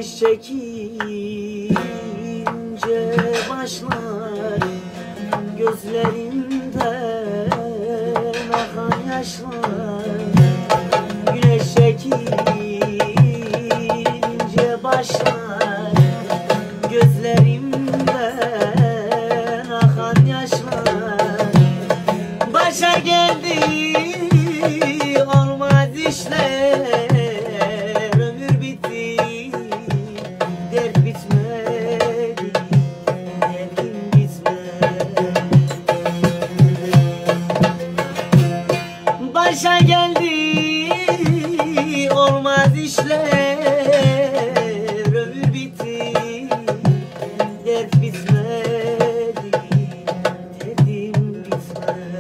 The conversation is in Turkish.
Güneş çekince başlar gözlerimden akan yaşlar. Güneş çekince başlar gözlerimden akan yaşlar. Başa geldi olmaz işler, ömür bitti, dert bitmedi, derdim bitmedi. Başa geldi olmaz işler, ömür bitti, dert bitmedi, derdim bitmedi.